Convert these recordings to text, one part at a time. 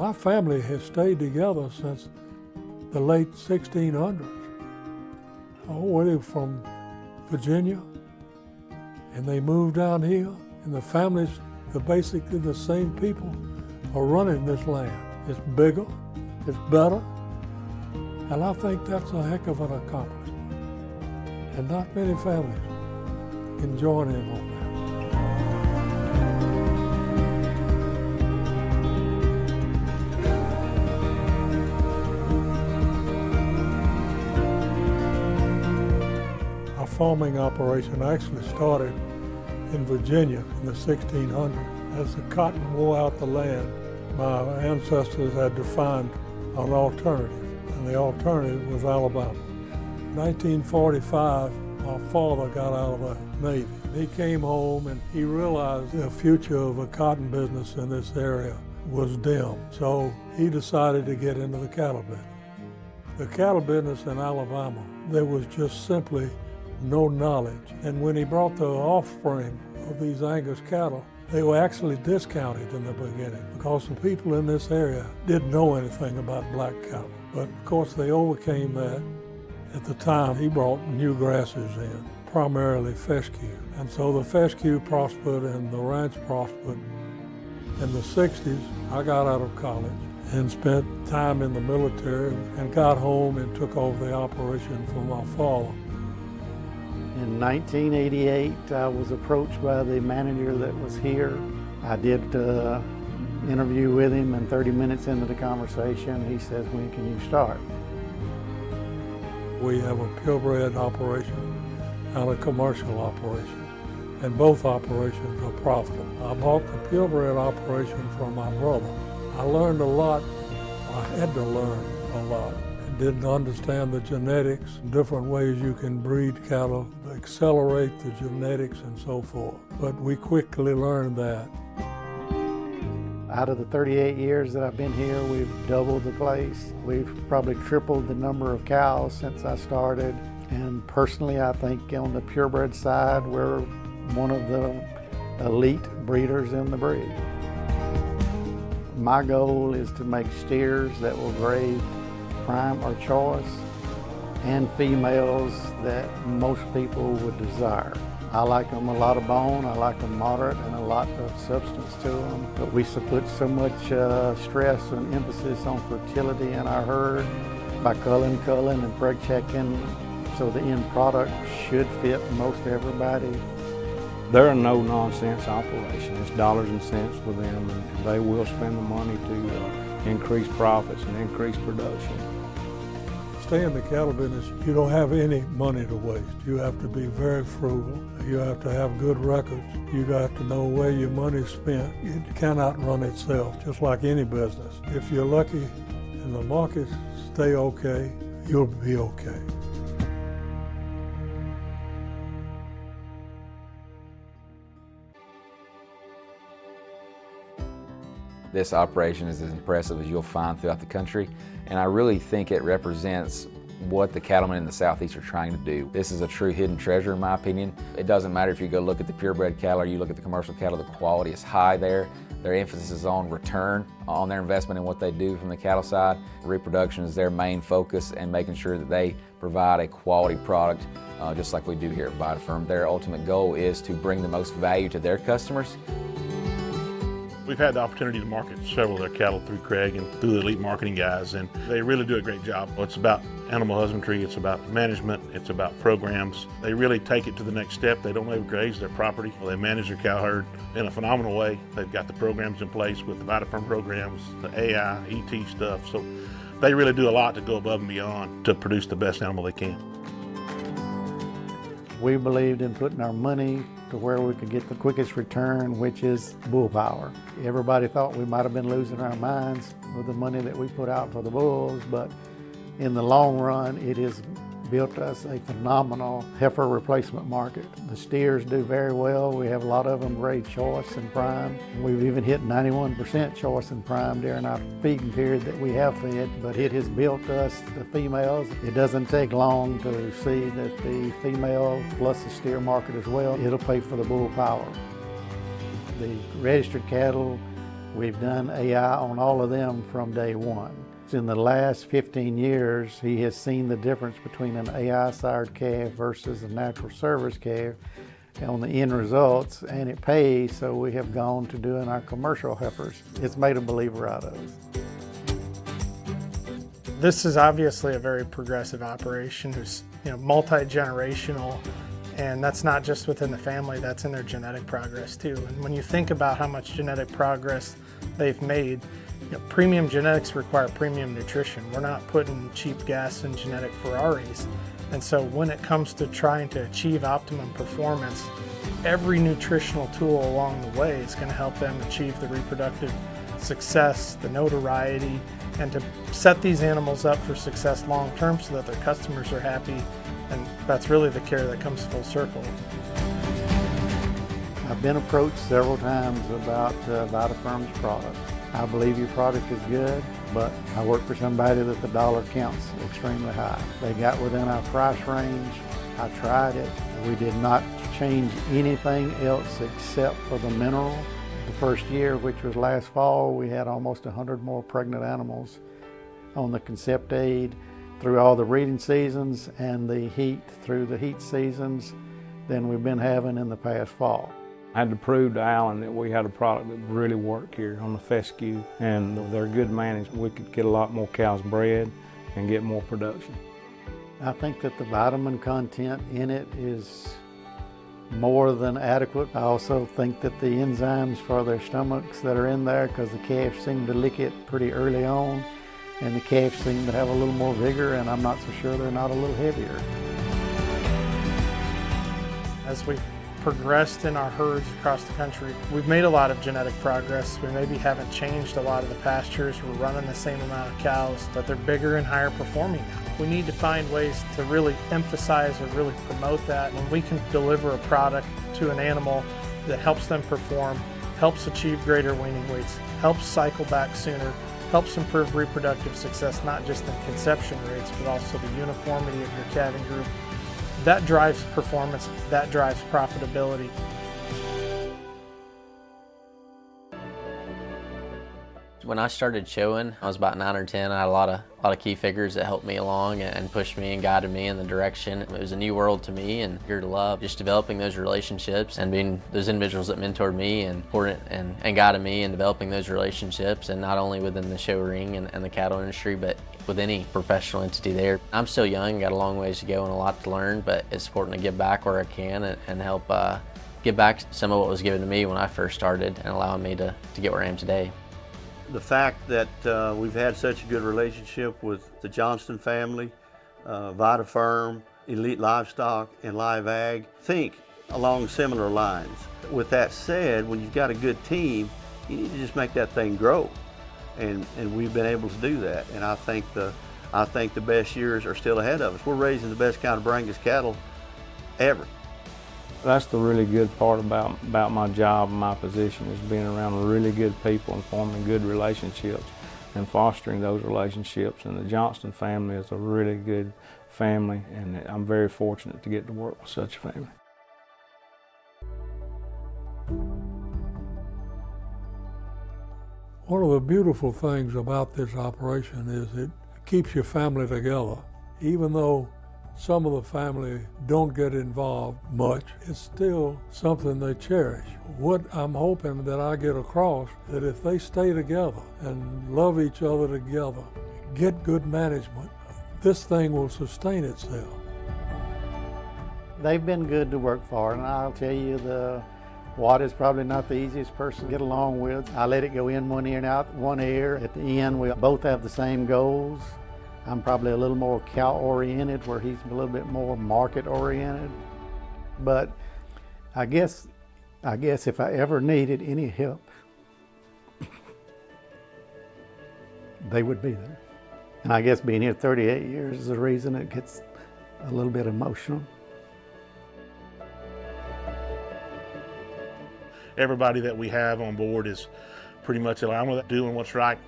My family has stayed together since the late 1600s. Oh, they were from Virginia, and they moved down here, and the families, they're basically the same people are running this land. It's bigger, it's better, and I think that's a heck of an accomplishment. And not many families can join in on that. Our farming operation actually started in Virginia in the 1600s. As the cotton wore out the land, my ancestors had to find an alternative, and the alternative was Alabama. In 1945, my father got out of the Navy. He came home and he realized the future of a cotton business in this area was dim, so he decided to get into the cattle business. The cattle business in Alabama, there was just simply no knowledge, and when he brought the offspring of these Angus cattle, they were actually discounted in the beginning because the people in this area didn't know anything about black cattle. But of course they overcame that. At the time he brought new grasses in, primarily fescue. And so the fescue prospered and the ranch prospered. In the 60s, I got out of college and spent time in the military and got home and took over the operation for my father. In 1988, I was approached by the manager that was here. I did an interview with him, and 30 minutes into the conversation, he says, "When can you start?" We have a purebred operation and a commercial operation, and both operations are profitable. I bought the purebred operation from my brother. I learned a lot. I had to learn a lot. Didn't understand the genetics, different ways you can breed cattle, accelerate the genetics and so forth. But we quickly learned that. Out of the 38 years that I've been here, we've doubled the place. We've probably tripled the number of cows since I started. And personally, I think on the purebred side, we're one of the elite breeders in the breed. My goal is to make steers that will grade prime or choice, and females that most people would desire. I like them a lot of bone, I like them moderate, and a lot of substance to them. But we put so much stress and emphasis on fertility in our herd by culling, and preg checking, so the end product should fit most everybody. They're a no-nonsense operation. It's dollars and cents with them, and they will spend the money to increase profits and increase production. Stay in the cattle business, you don't have any money to waste. You have to be very frugal. You have to have good records. You have to know where your money is spent. It cannot run itself, just like any business. If you're lucky and the markets stay okay, you'll be okay. This operation is as impressive as you'll find throughout the country, and I really think it represents what the cattlemen in the Southeast are trying to do. This is a true hidden treasure in my opinion. It doesn't matter if you go look at the purebred cattle or you look at the commercial cattle, the quality is high there. Their emphasis is on return on their investment in what they do from the cattle side. Reproduction is their main focus, and making sure that they provide a quality product just like we do here at VitaFerm. Their ultimate goal is to bring the most value to their customers. We've had the opportunity to market several of their cattle through Craig and through the elite marketing guys, and they really do a great job. It's about animal husbandry, it's about management, it's about programs. They really take it to the next step. They don't overgraze their property. They manage their cow herd in a phenomenal way. They've got the programs in place with the VitaFerm programs, the AI, ET stuff. So they really do a lot to go above and beyond to produce the best animal they can. We believed in putting our money to where we could get the quickest return, which is bull power. Everybody thought we might have been losing our minds with the money that we put out for the bulls, but in the long run, it has built us a phenomenal heifer replacement market. The steers do very well. We have a lot of them grade choice and prime. We've even hit 91% choice and prime during our feeding period that we have fed, but it has built us the females. It doesn't take long to see that the female plus the steer market as well, it'll pay for the bull power. The registered cattle We've done AI on all of them from day one. In the last 15 years, he has seen the difference between an AI-sired calf versus a natural service calf on the end results, and it pays, so we have gone to doing our commercial heifers. It's made a believer out of us. This is obviously a very progressive operation who's multi-generational, and that's not just within the family, that's in their genetic progress too. And when you think about how much genetic progress they've made, premium genetics require premium nutrition. We're not putting cheap gas in genetic Ferraris. And so when it comes to trying to achieve optimum performance, every nutritional tool along the way is going to help them achieve the reproductive success, the notoriety, and to set these animals up for success long term so that their customers are happy. And that's really the care that comes full circle. I've been approached several times about VitaFerm's products. I believe your product is good, but I work for somebody that the dollar counts extremely high. They got within our price range. I tried it. We did not change anything else except for the mineral. The first year, which was last fall, we had almost 100 more pregnant animals on the Concept aid through all the breeding seasons and the heat through the heat seasons than we've been having in the past fall. I had to prove to Alan that we had a product that really worked here on the fescue, and with their good management, we could get a lot more cows bred and get more production. I think that the vitamin content in it is more than adequate. I also think that the enzymes for their stomachs that are in there, because the calves seem to lick it pretty early on, and the calves seem to have a little more vigor, and I'm not so sure they're not a little heavier. As we've progressed in our herds across the country, we've made a lot of genetic progress. We maybe haven't changed a lot of the pastures. We're running the same amount of cows, but they're bigger and higher performing now. We need to find ways to really emphasize or really promote that. When we can deliver a product to an animal that helps them perform, helps achieve greater weaning weights, helps cycle back sooner, helps improve reproductive success, not just in conception rates, but also the uniformity of your calving group. That drives performance, that drives profitability. When I started showing, I was about 9 or 10. I had a lot of key figures that helped me along and pushed me and guided me in the direction. It was a new world to me, and here to love just developing those relationships and being those individuals that mentored me and supported and guided me in developing those relationships, and not only within the show ring and the cattle industry, but with any professional entity there. I'm still young, got a long ways to go and a lot to learn, but it's important to give back where I can and help give back some of what was given to me when I first started and allowing me to get where I am today. The fact that we've had such a good relationship with the Johnston family, VitaFerm, Elite Livestock, and LiveAg think along similar lines. With that said, when you've got a good team, you need to just make that thing grow. And we've been able to do that. And I think the best years are still ahead of us. We're raising the best kind of Brangus cattle ever. That's the really good part about my job and my position, is being around really good people and forming good relationships and fostering those relationships. And the Johnston family is a really good family, and I'm very fortunate to get to work with such a family. One of the beautiful things about this operation is it keeps your family together. Even though some of the family don't get involved much, it's still something they cherish. What I'm hoping that I get across, that if they stay together and love each other together, get good management, this thing will sustain itself. They've been good to work for, and I'll tell you, Watt is probably not the easiest person to get along with. I let it go in one ear and out one ear. At the end, we both have the same goals. I'm probably a little more cow-oriented, where he's a little bit more market-oriented. But I guess if I ever needed any help, they would be there. And I guess being here 38 years is the reason it gets a little bit emotional. Everybody that we have on board is pretty much aligned with doing what's right,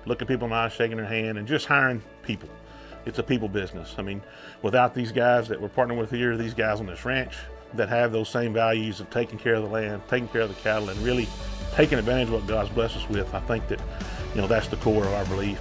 looking people in the eye, shaking their hand, and just hiring people. It's a people business. I mean, without these guys that we're partnering with here, these guys on this ranch that have those same values of taking care of the land, taking care of the cattle, and really taking advantage of what God's blessed us with. I think that, that's the core of our belief.